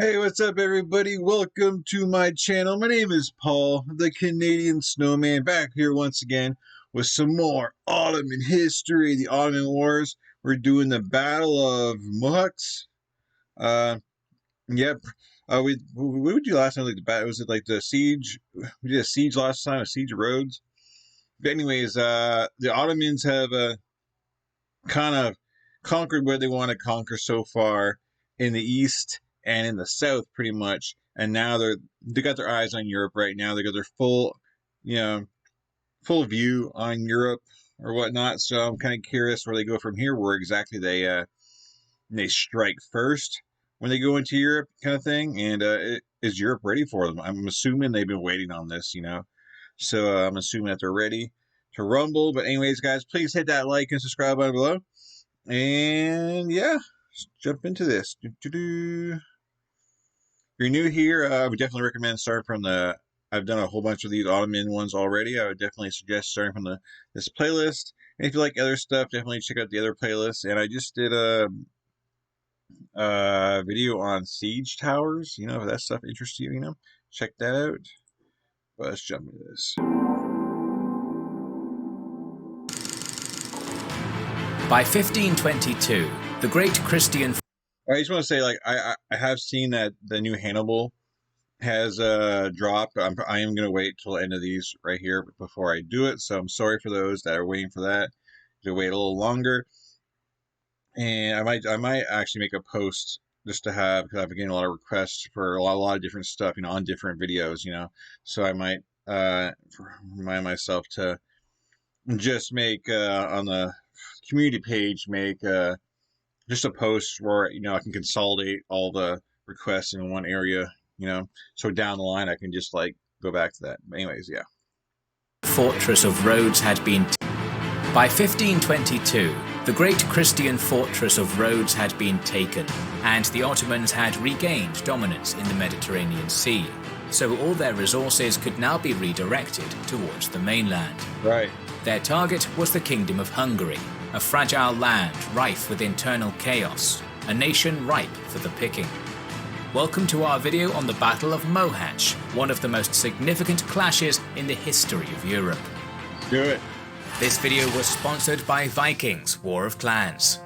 Hey, what's up, everybody? Welcome to my channel. My name is Paul, the Canadian Snowman, back here once again with some more Ottoman history, the Ottoman Wars. We're doing the Battle of Mohacs. Uh, yep. What did you last time? Like the battle? Was it like the siege? We did a siege last time, a siege of Rhodes. But anyways, the Ottomans have kind of conquered what they want to conquer so far in the east and in the south, pretty much. And now they got their eyes on Europe right now. They got their you know, full view on Europe or whatnot. So I'm kind of curious where they go from here, where exactly they strike first when they go into Europe, kind of thing. And is Europe ready for them? I'm assuming they've been waiting on this, So I'm assuming that they're ready to rumble. But anyways, guys, please hit that like and subscribe button below. And yeah, let's jump into this. If you're new here, I would definitely recommend starting from I've done a whole bunch of these Ottoman ones already. I would definitely suggest starting from this playlist. And if you like other stuff, definitely check out the other playlists. And I just did a video on siege towers. If that stuff interests you, check that out. But let's jump into this. By 1522, the great Christian... I just want to say, I have seen that the new Hannibal has dropped. I am going to wait till the end of these right here before I do it. So I'm sorry for those that are waiting for that to wait a little longer. And I might actually make a post just to have, because I've been getting a lot of requests for a lot of different stuff, on different videos, So I might remind myself to just make on the community page, make just a post where I can consolidate all the requests in one area, so down the line I can just go back to that. But anyways, yeah. Fortress of Rhodes had been by 1522, the great Christian fortress of Rhodes had been taken, and the Ottomans had regained dominance in the Mediterranean Sea. So all their resources could now be redirected towards the mainland. Right. Their target was the Kingdom of Hungary, a fragile land rife with internal chaos, a nation ripe for the picking. Welcome to our video on the Battle of Mohacs, one of the most significant clashes in the history of Europe. Do it. This video was sponsored by Vikings: War of Clans.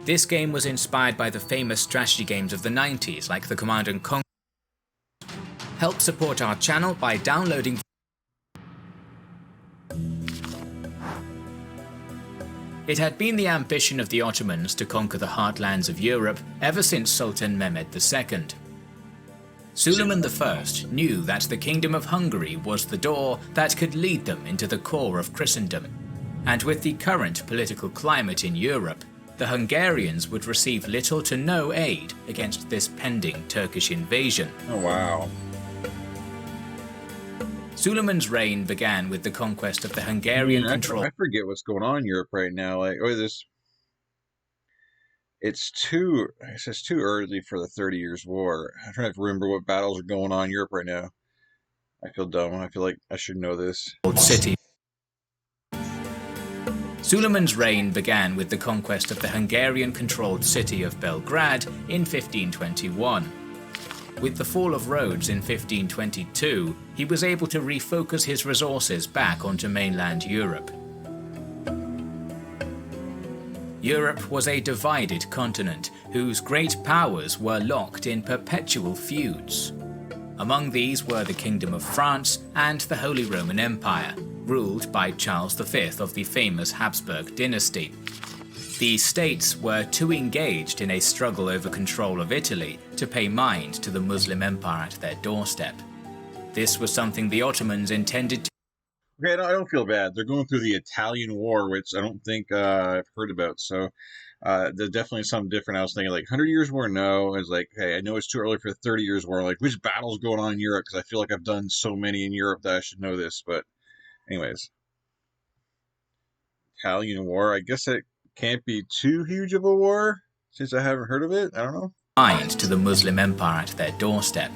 This game was inspired by the famous strategy games of the 90s like the Command & Conquer. Help support our channel by downloading. It had been the ambition of the Ottomans to conquer the heartlands of Europe ever since Sultan Mehmed II. Suleiman I knew that the Kingdom of Hungary was the door that could lead them into the core of Christendom. And with the current political climate in Europe, the Hungarians would receive little to no aid against this pending Turkish invasion. Oh, wow. Suleiman's reign began with the conquest of the Hungarian control. I forget what's going on in Europe right now. It's too early for the 30 Years' War. I'm trying to remember what battles are going on in Europe right now. I feel dumb. I feel like I should know this. City. Suleiman's reign began with the conquest of the Hungarian-controlled city of Belgrade in 1521. With the fall of Rhodes in 1522, he was able to refocus his resources back onto mainland Europe. Europe was a divided continent whose great powers were locked in perpetual feuds. Among these were the Kingdom of France and the Holy Roman Empire, ruled by Charles V of the famous Habsburg dynasty. These states were too engaged in a struggle over control of Italy to pay mind to the Muslim Empire at their doorstep. This was something the Ottomans intended to... Okay, I don't feel bad. They're going through the Italian War, which I don't think I've heard about. So there's definitely something different. I was thinking 100 Years' War, no. It's hey, I know it's too early for the 30 Years' War. Which battle's going on in Europe? Because I feel like I've done so many in Europe that I should know this. But anyways. Italian War, I guess it can't be too huge of a war, since I haven't heard of it. I don't know. Mind to the Muslim Empire at their doorstep.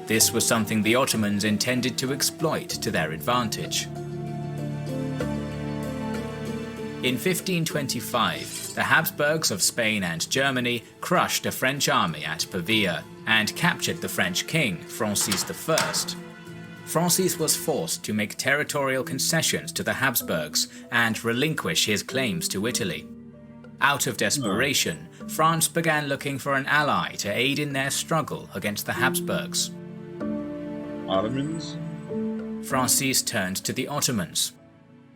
This was something the Ottomans intended to exploit to their advantage. In 1525, the Habsburgs of Spain and Germany crushed a French army at Pavia and captured the French king, Francis I. Francis was forced to make territorial concessions to the Habsburgs and relinquish his claims to Italy. Out of desperation, France began looking for an ally to aid in their struggle against the Habsburgs. Ottomans? Francis turned to the Ottomans.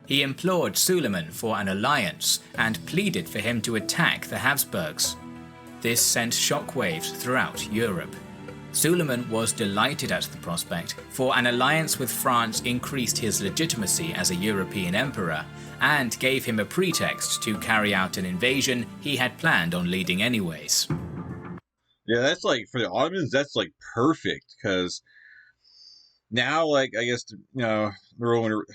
He implored Suleiman for an alliance and pleaded for him to attack the Habsburgs. This sent shockwaves throughout Europe. Suleiman was delighted at the prospect, for an alliance with France increased his legitimacy as a European emperor and gave him a pretext to carry out an invasion he had planned on leading anyways. Yeah, that's like, for the Ottomans, that's like perfect, because now, like, I guess, the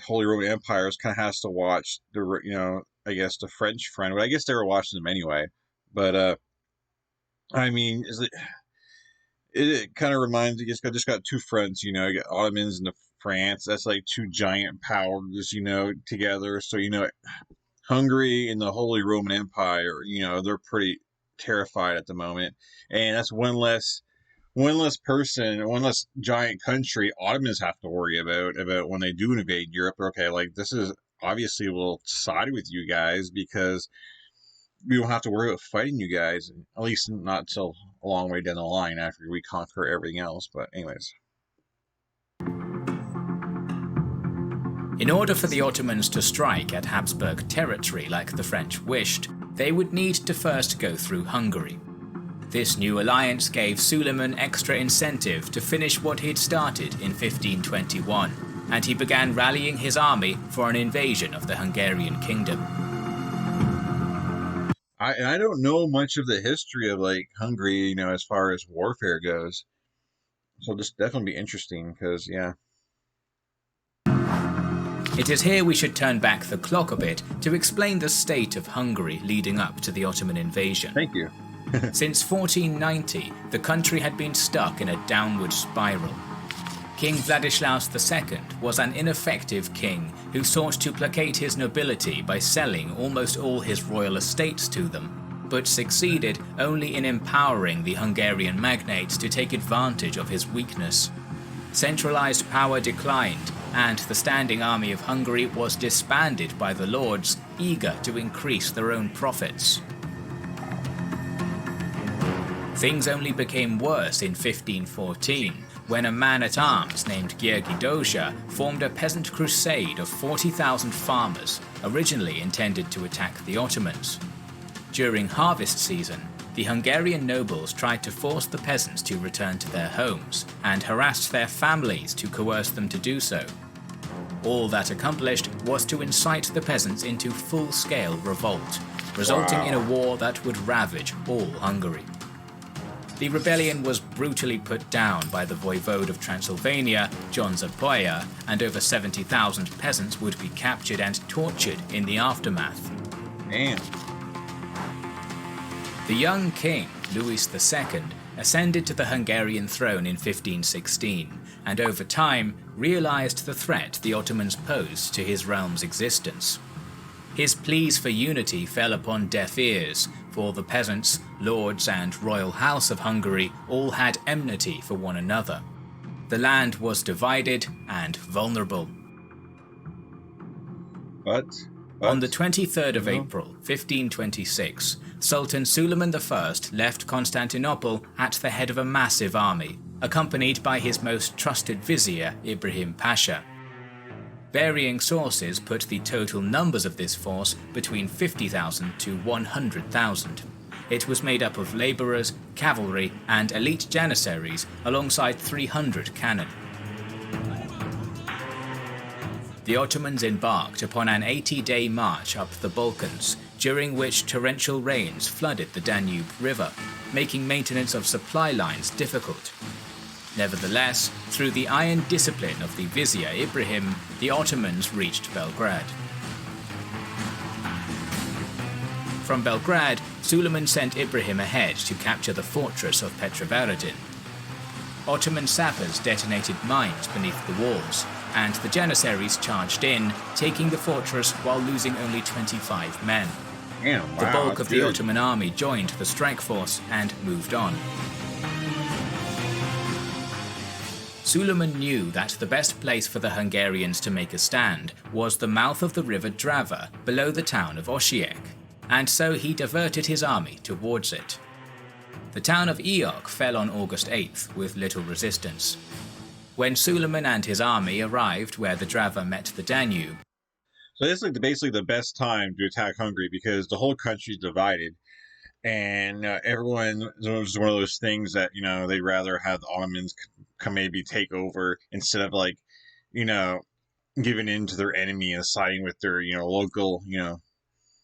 Holy Roman Empire kind of has to watch the, I guess the French friend, but I guess they were watching them anyway. But, I mean, it kind of reminds, you just got two fronts, you got Ottomans and the France. That's like two giant powers, together. So, Hungary and the Holy Roman Empire, they're pretty terrified at the moment. And that's one less person, one less giant country Ottomans have to worry about when they do invade Europe. Okay, like, this is obviously, we'll side with you guys because we don't have to worry about fighting you guys, at least not till a long way down the line after we conquer everything else. But anyways. In order for the Ottomans to strike at Habsburg territory like the French wished, they would need to first go through Hungary. This new alliance gave Suleiman extra incentive to finish what he'd started in 1521, and he began rallying his army for an invasion of the Hungarian kingdom. I don't know much of the history of, like, Hungary, as far as warfare goes. So this definitely be interesting, because, yeah. It is here we should turn back the clock a bit to explain the state of Hungary leading up to the Ottoman invasion. Thank you. Since 1490, the country had been stuck in a downward spiral. King Vladislaus II was an ineffective king who sought to placate his nobility by selling almost all his royal estates to them, but succeeded only in empowering the Hungarian magnates to take advantage of his weakness. Centralized power declined, and the standing army of Hungary was disbanded by the lords, eager to increase their own profits. Things only became worse in 1514, when a man-at-arms named György Dózsa formed a peasant crusade of 40,000 farmers, originally intended to attack the Ottomans. During harvest season, the Hungarian nobles tried to force the peasants to return to their homes, and harassed their families to coerce them to do so. All that accomplished was to incite the peasants into full-scale revolt, resulting in a war that would ravage all Hungary. The rebellion was brutally put down by the voivode of Transylvania, John Zapoya, and over 70,000 peasants would be captured and tortured in the aftermath. Damn. The young king, Louis II, ascended to the Hungarian throne in 1516, and over time realized the threat the Ottomans posed to his realm's existence. His pleas for unity fell upon deaf ears, for the peasants, lords, and royal house of Hungary all had enmity for one another. The land was divided and vulnerable. But on the 23rd of April, 1526, Sultan Suleiman I left Constantinople at the head of a massive army, accompanied by his most trusted vizier, Ibrahim Pasha. Varying sources put the total numbers of this force between 50,000 to 100,000. It was made up of labourers, cavalry, and elite janissaries, alongside 300 cannon. The Ottomans embarked upon an 80-day march up the Balkans, during which torrential rains flooded the Danube River, making maintenance of supply lines difficult. Nevertheless, through the iron discipline of the vizier Ibrahim, the Ottomans reached Belgrade. From Belgrade, Suleiman sent Ibrahim ahead to capture the fortress of Petrovaradin. Ottoman sappers detonated mines beneath the walls, and the Janissaries charged in, taking the fortress while losing only 25 men. Damn, wow, The bulk of the good. Ottoman army joined the strike force and moved on. Suleiman knew that the best place for the Hungarians to make a stand was the mouth of the river Drava below the town of Osijek, and so he diverted his army towards it. The town of Eog fell on August 8th with little resistance. When Suleiman and his army arrived where the Drava met the Danube, So this is like basically the best time to attack Hungary because the whole country's divided, and everyone it was one of those things that they'd rather have the Ottomans come maybe take over instead of giving in to their enemy and siding with their local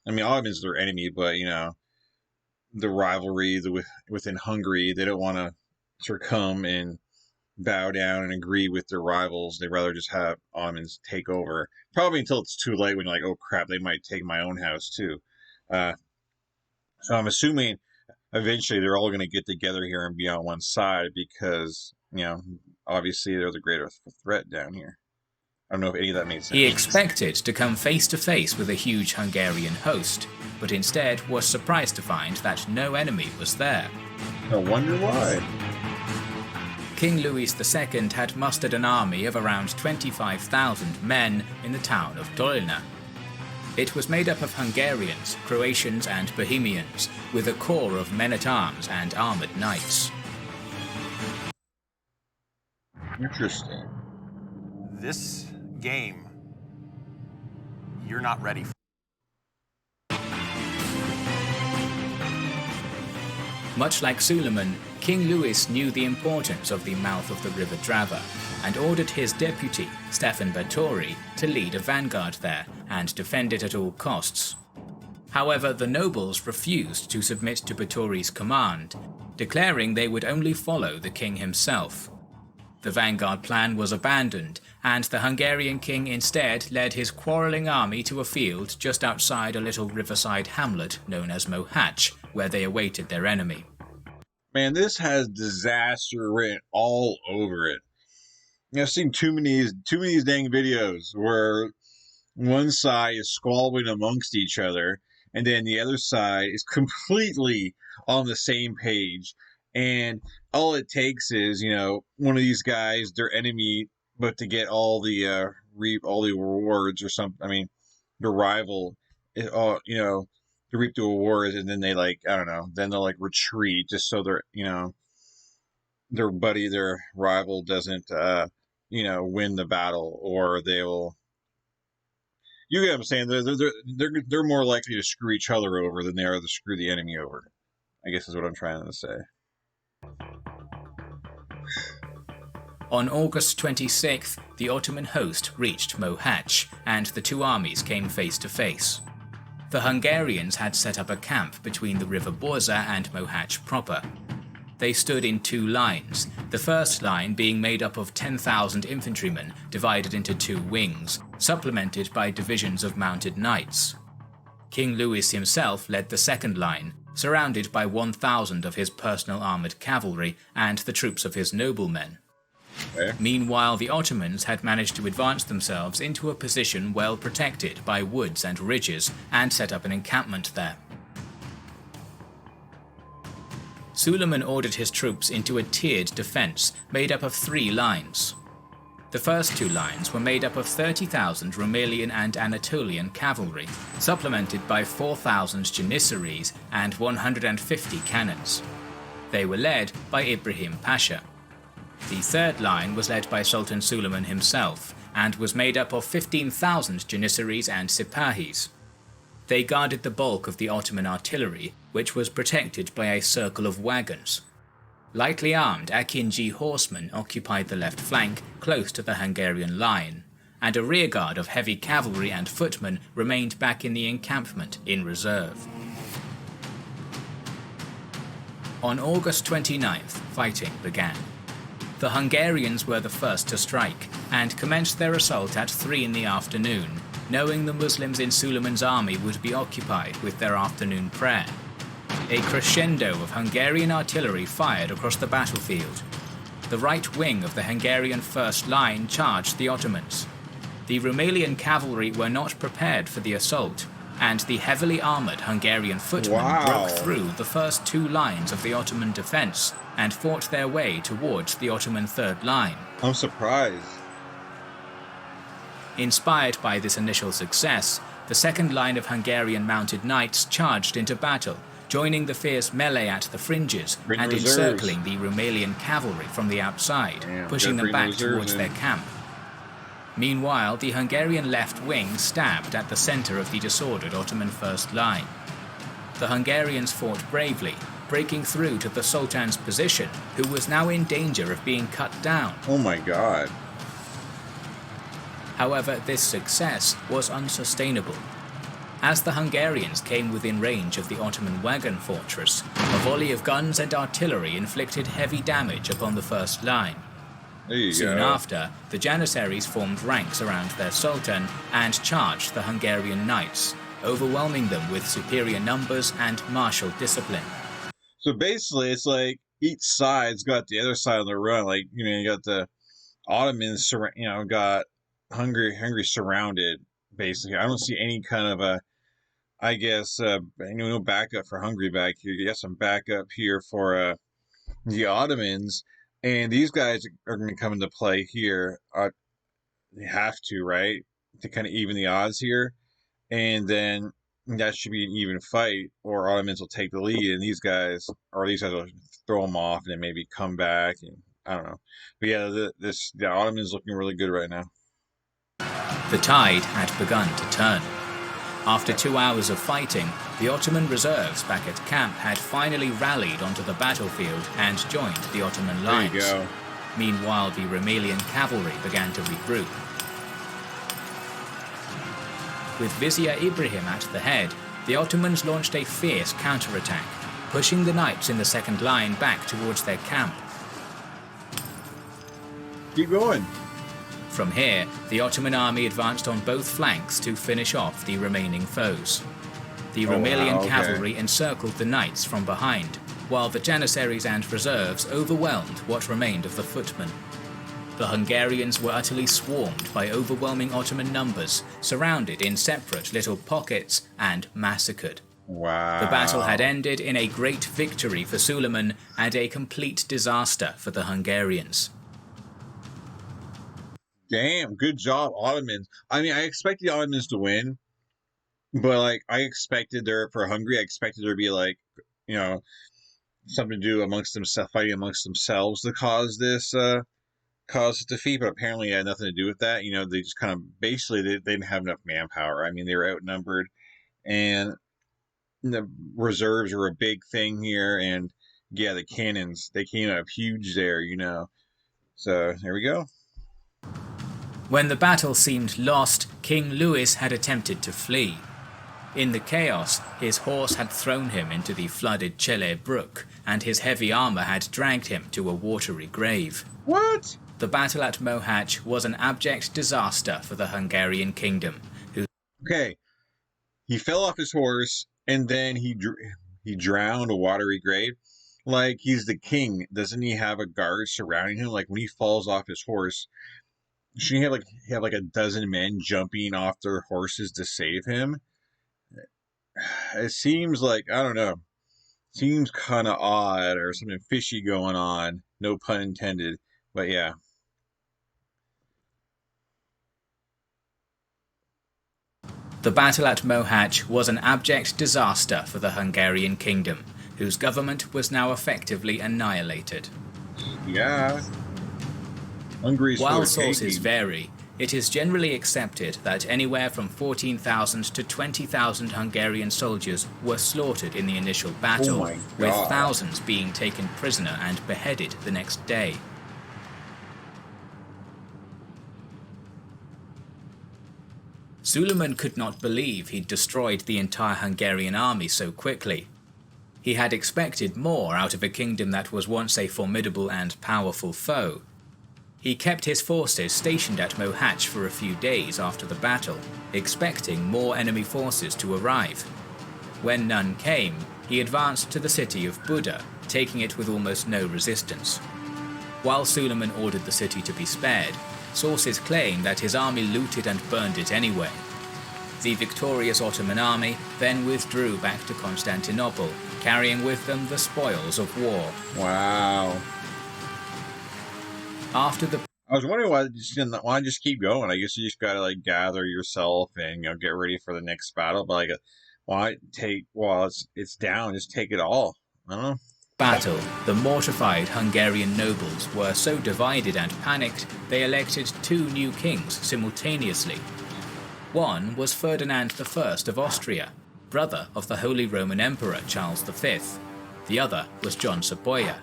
I mean Ottomans are their enemy, but the rivalry within Hungary, they don't want to succumb and bow down and agree with their rivals. They'd rather just have Ottomans take over. Probably until it's too late when you're like, oh crap, they might take my own house too. So I'm assuming eventually they're all going to get together here and be on one side because, obviously they're the greater threat down here. I don't know if any of that made sense. he expected to come face to face with a huge Hungarian host, but instead was surprised to find that no enemy was there. I wonder why. King Louis II had mustered an army of around 25,000 men in the town of Dolna. It was made up of Hungarians, Croatians and Bohemians, with a core of men-at-arms and armoured knights. Interesting. This game, you're not ready for. Much like Suleiman, King Louis knew the importance of the mouth of the river Drava and ordered his deputy, Stefan Batory, to lead a vanguard there and defend it at all costs. However, the nobles refused to submit to Batory's command, declaring they would only follow the king himself. The vanguard plan was abandoned, and the Hungarian king instead led his quarrelling army to a field just outside a little riverside hamlet known as Mohacs, where they awaited their enemy. Man, this has disaster written all over it. I've seen too many of these dang videos where one side is squabbling amongst each other, and then the other side is completely on the same page. And all it takes is, one of these guys, their enemy, but to get all the rewards or something. I mean, the rival, to reap the rewards, and then they then they'll retreat just so their rival doesn't win the battle, or they will. You get what I'm saying? They're more likely to screw each other over than they are to screw the enemy over, I guess is what I'm trying to say. On August 26th, the Ottoman host reached Mohacs, and the two armies came face to face. The Hungarians had set up a camp between the river Borza and Mohacs proper. They stood in two lines, the first line being made up of 10,000 infantrymen divided into two wings, supplemented by divisions of mounted knights. King Louis himself led the second line, surrounded by 1,000 of his personal armoured cavalry and the troops of his noblemen. Okay. Meanwhile, the Ottomans had managed to advance themselves into a position well protected by woods and ridges and set up an encampment there. Suleiman ordered his troops into a tiered defence made up of three lines. The first two lines were made up of 30,000 Rumelian and Anatolian cavalry, supplemented by 4,000 Janissaries and 150 cannons. They were led by Ibrahim Pasha. The third line was led by Sultan Suleiman himself, and was made up of 15,000 Janissaries and Sipahis. They guarded the bulk of the Ottoman artillery, which was protected by a circle of wagons. Lightly armed Akinji horsemen occupied the left flank close to the Hungarian line, and a rearguard of heavy cavalry and footmen remained back in the encampment in reserve. On August 29th, fighting began. The Hungarians were the first to strike, and commenced their assault at 3 in the afternoon, knowing the Muslims in Suleiman's army would be occupied with their afternoon prayer. A crescendo of Hungarian artillery fired across the battlefield. the right wing of the Hungarian first line charged the Ottomans. The Rumelian cavalry were not prepared for the assault, and the heavily armoured Hungarian footmen broke through the first two lines of the Ottoman defence and fought their way towards the Ottoman third line. I'm surprised. Inspired by this initial success, the second line of Hungarian mounted knights charged into battle, joining the fierce melee at the fringes and encircling the Rumelian cavalry from the outside, pushing them back towards their camp. Meanwhile, the Hungarian left wing stabbed at the centre of the disordered Ottoman first line. The Hungarians fought bravely, breaking through to the Sultan's position, who was now in danger of being cut down. Oh my god. However, this success was unsustainable. As the Hungarians came within range of the Ottoman wagon fortress, a volley of guns and artillery inflicted heavy damage upon the first line. Soon after, the Janissaries formed ranks around their sultan and charged the Hungarian knights, overwhelming them with superior numbers and martial discipline. So basically, it's like each side's got the other side on the run. Like, you got the Ottomans, got Hungary surrounded. Basically, I don't see any kind of a, I guess, no backup for Hungary back here. You got some backup here for the Ottomans. And these guys are going to come into play here. They have to, right? To kind of even the odds here. And then that should be an even fight, or Ottomans will take the lead. And these guys will throw them off and then maybe come back. And I don't know. But yeah, the Ottomans looking really good right now. The tide had begun to turn. After 2 hours of fighting, the Ottoman reserves back at camp had finally rallied onto the battlefield and joined the Ottoman lines. There you go. Meanwhile, the Rumelian cavalry began to regroup. With Vizier Ibrahim at the head, the Ottomans launched a fierce counterattack, pushing the knights in the second line back towards their camp. Keep going. From here, the Ottoman army advanced on both flanks to finish off the remaining foes. The Rumelian cavalry encircled the knights from behind, while the Janissaries and reserves overwhelmed what remained of the footmen. The Hungarians were utterly swarmed by overwhelming Ottoman numbers, surrounded in separate little pockets, and massacred. Wow. The battle had ended in a great victory for Suleiman and a complete disaster for the Hungarians. Damn, good job, Ottomans. I mean, I expected the Ottomans to win, but I expected for Hungary, I expected there to be something to do amongst themselves, fighting amongst themselves to cause this defeat. But apparently, it had nothing to do with that. They just kind of basically they didn't have enough manpower. I mean, they were outnumbered, and the reserves were a big thing here. And yeah, the cannons, they came up huge there. So there we go. When the battle seemed lost, King Louis had attempted to flee. In the chaos, his horse had thrown him into the flooded Chele brook, and his heavy armour had dragged him to a watery grave. What? The battle at Mohacs was an abject disaster for the Hungarian kingdom. Okay, he fell off his horse, and then he drowned a watery grave. Like, he's the king. Doesn't he have a guard surrounding him? Like, when he falls off his horse, shouldn't he have a dozen men jumping off their horses to save him? It seems I don't know. Seems kind of odd, or something fishy going on. No pun intended. But yeah. The battle at Mohacs was an abject disaster for the Hungarian kingdom, whose government was now effectively annihilated. Yeah. While sources vary, it is generally accepted that anywhere from 14,000 to 20,000 Hungarian soldiers were slaughtered in the initial battle, with thousands being taken prisoner and beheaded the next day. Suleiman could not believe he'd destroyed the entire Hungarian army so quickly. He had expected more out of a kingdom that was once a formidable and powerful foe. He kept his forces stationed at Mohacs for a few days after the battle, expecting more enemy forces to arrive. When none came, he advanced to the city of Buda, taking it with almost no resistance. While Suleiman ordered the city to be spared, sources claim that his army looted and burned it anyway. The victorious Ottoman army then withdrew back to Constantinople, carrying with them the spoils of war. Wow. After the I was wondering why just keep going. I guess you just gotta like gather yourself and get ready for the next battle. But like, why take? Well, it's down. Just take it all. I don't know. battle, the mortified Hungarian nobles were so divided and panicked they elected two new kings simultaneously. One was Ferdinand I of Austria, brother of the Holy Roman Emperor Charles V. The other was John Sapoya.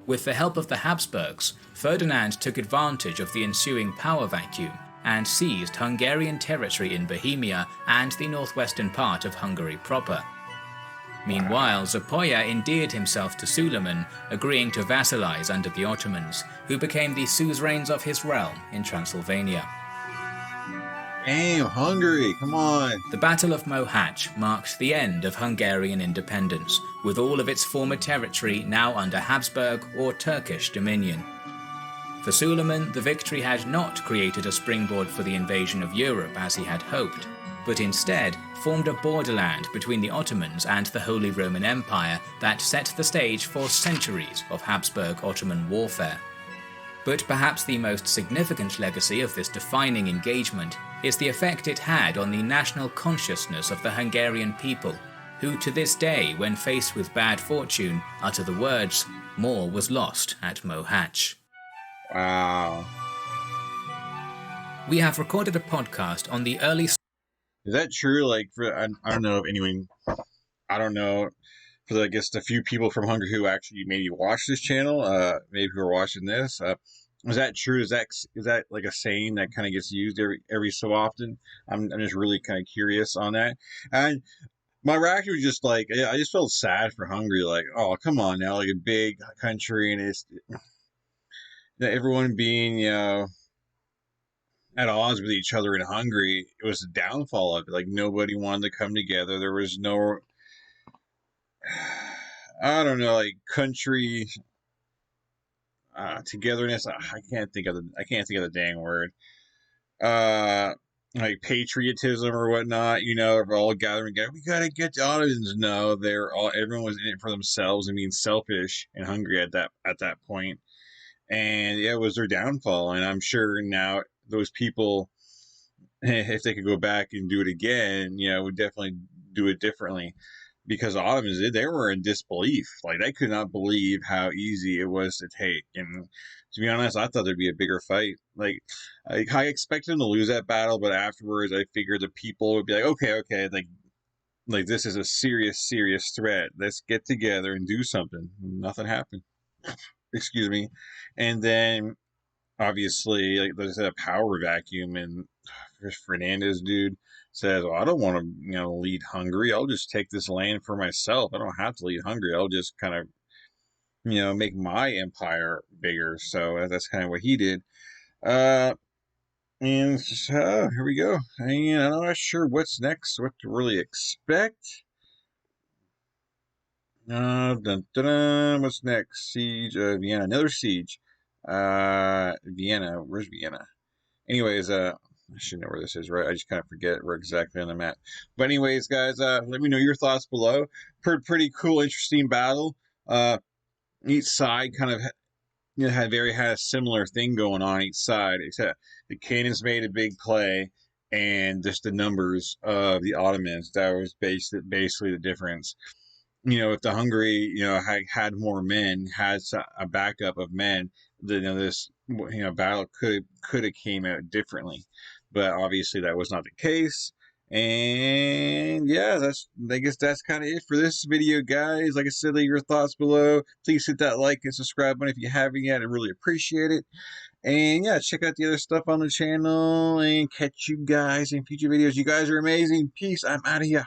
With the help of the Habsburgs, Ferdinand took advantage of the ensuing power vacuum and seized Hungarian territory in Bohemia and the northwestern part of Hungary proper. Meanwhile, Sapoya endeared himself to Suleiman, agreeing to vassalize under the Ottomans, who became the suzerains of his realm in Transylvania. Damn, Hungary, come on. The Battle of Mohacs marked the end of Hungarian independence, with all of its former territory now under Habsburg or Turkish dominion. For Suleiman, the victory had not created a springboard for the invasion of Europe as he had hoped, but instead formed a borderland between the Ottomans and the Holy Roman Empire that set the stage for centuries of Habsburg-Ottoman warfare. But perhaps the most significant legacy of this defining engagement is the effect it had on the national consciousness of the Hungarian people, who to this day, when faced with bad fortune, utter the words, "More was lost at Mohacs." Wow. We have recorded a podcast on the early... Is that true? Like, I don't know if anyone, I don't know, for I guess the few people from Hungary who actually maybe watch this channel, maybe who are watching this, is that true? Is that like a saying that kind of gets used every so often? I'm just really kind of curious on that. And my reaction was just like, I just felt sad for Hungary. Like, oh, come on now, like a big country, and it's everyone being, at odds with each other in Hungary. It was the downfall of it. Like, nobody wanted to come together. There was no, I don't know, like country togetherness. I can't think of the dang word. Like patriotism or whatnot. We're all gathering together. We gotta get the Ottomans. No, everyone was in it for themselves and being selfish in Hungary at that point. And yeah, it was their downfall. And I'm sure now those people, if they could go back and do it again, would definitely do it differently, because the Ottomans, they were in disbelief. Like, they could not believe how easy it was to take. And to be honest, I thought there'd be a bigger fight. Like I expected them to lose that battle, but afterwards I figured the people would be like, okay, like this is a serious threat. Let's get together and do something. Nothing happened. Excuse me. And then obviously, like there's a power vacuum, and Fernandez dude says, well, I don't want to, lead Hungary. I'll just take this land for myself. I don't have to lead Hungary. I'll just kind of, make my empire bigger. So that's kind of what he did. And here we go. And I'm not sure what's next, what to really expect. What's next? Siege of Vienna. Another siege. Vienna. Where's Vienna? Anyways, I should know where this is, right? I just kind of forget where exactly on the map. But anyways, guys, let me know your thoughts below. Pretty cool, interesting battle. Each side kind of had a similar thing going on each side, except the cannons made a big play, and just the numbers of the Ottomans, that was basically the difference. If the Hungary, had more men, had a backup of men, then this battle could have came out differently. But obviously that was not the case. And yeah, I guess that's kind of it for this video, guys. Like I said, leave your thoughts below. Please hit that like and subscribe button if you haven't yet. I really appreciate it. And yeah, check out the other stuff on the channel, and catch you guys in future videos. You guys are amazing. Peace. I'm out of here.